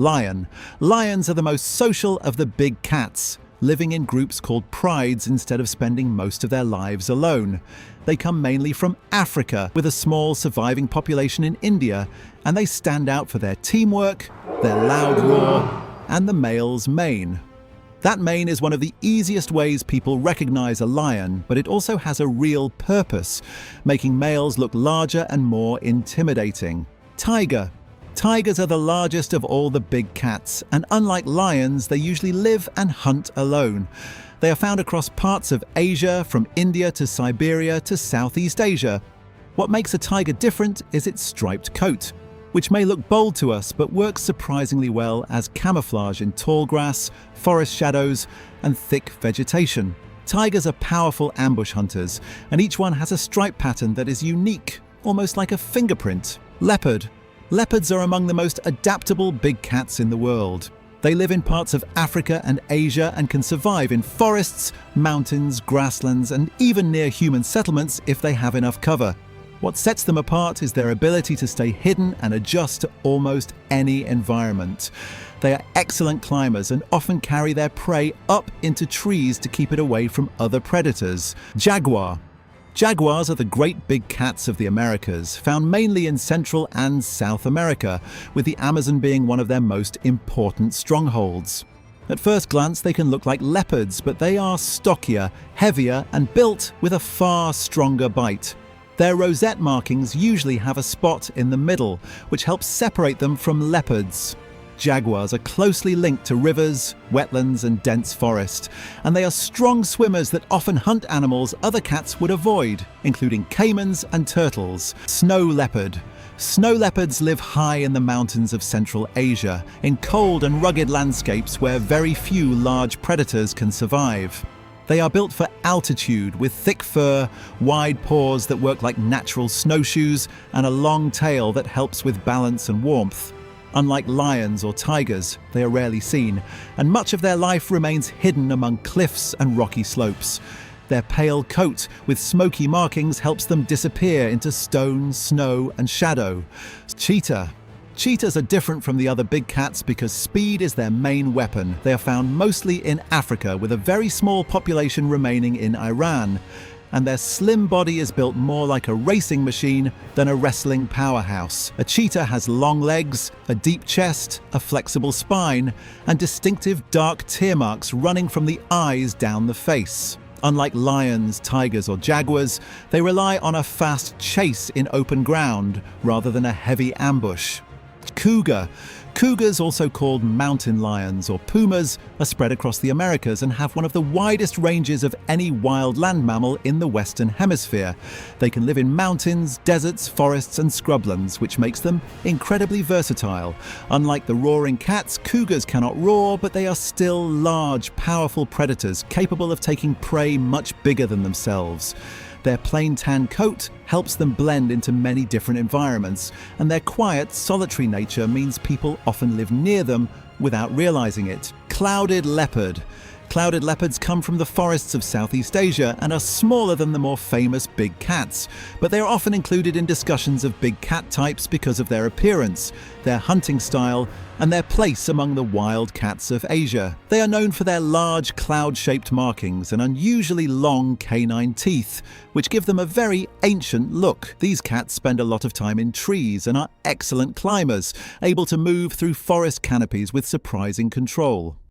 Lion. Lions are the most social of the big cats, living in groups called prides instead of spending most of their lives alone. They come mainly from Africa, with a small surviving population in India, and they stand out for their teamwork, their loud roar, and the male's mane. That mane is one of the easiest ways people recognize a lion, but it also has a real purpose, making males look larger and more intimidating. Tiger. Tigers are the largest of all the big cats, and unlike lions, they usually live and hunt alone. They are found across parts of Asia, from India to Siberia to Southeast Asia. What makes a tiger different is its striped coat, which may look bold to us but works surprisingly well as camouflage in tall grass, forest shadows, and thick vegetation. Tigers are powerful ambush hunters, and each one has a stripe pattern that is unique, almost like a fingerprint. Leopard. Leopards are among the most adaptable big cats in the world. They live in parts of Africa and Asia and can survive in forests, mountains, grasslands, and even near human settlements if they have enough cover. What sets them apart is their ability to stay hidden and adjust to almost any environment. They are excellent climbers and often carry their prey up into trees to keep it away from other predators. Jaguar. Jaguars are the great big cats of the Americas, found mainly in Central and South America, with the Amazon being one of their most important strongholds. At first glance, they can look like leopards, but they are stockier, heavier, and built with a far stronger bite. Their rosette markings usually have a spot in the middle, which helps separate them from leopards. Jaguars are closely linked to rivers, wetlands, and dense forest, and they are strong swimmers that often hunt animals other cats would avoid, including caimans and turtles. Snow Leopard. Snow leopards live high in the mountains of Central Asia, in cold and rugged landscapes where very few large predators can survive. They are built for altitude, with thick fur, wide paws that work like natural snowshoes, and a long tail that helps with balance and warmth. Unlike lions or tigers, they are rarely seen, and much of their life remains hidden among cliffs and rocky slopes. Their pale coat with smoky markings helps them disappear into stone, snow, and shadow. Cheetah. Cheetahs are different from the other big cats because speed is their main weapon. They are found mostly in Africa, with a very small population remaining in Iran. And their slim body is built more like a racing machine than a wrestling powerhouse. A cheetah has long legs, a deep chest, a flexible spine, and distinctive dark tear marks running from the eyes down the face. Unlike lions, tigers, or jaguars, they rely on a fast chase in open ground rather than a heavy ambush. Cougar. Cougars, also called mountain lions or pumas, are spread across the Americas and have one of the widest ranges of any wild land mammal in the Western Hemisphere. They can live in mountains, deserts, forests, and scrublands, which makes them incredibly versatile. Unlike the roaring cats, cougars cannot roar, but they are still large, powerful predators capable of taking prey much bigger than themselves. Their plain tan coat helps them blend into many different environments, and their quiet, solitary nature means people often live near them without realizing it. Clouded Leopard. Clouded leopards come from the forests of Southeast Asia and are smaller than the more famous big cats, but they are often included in discussions of big cat types because of their appearance, their hunting style, and their place among the wild cats of Asia. They are known for their large cloud-shaped markings and unusually long canine teeth, which give them a very ancient look. These cats spend a lot of time in trees and are excellent climbers, able to move through forest canopies with surprising control.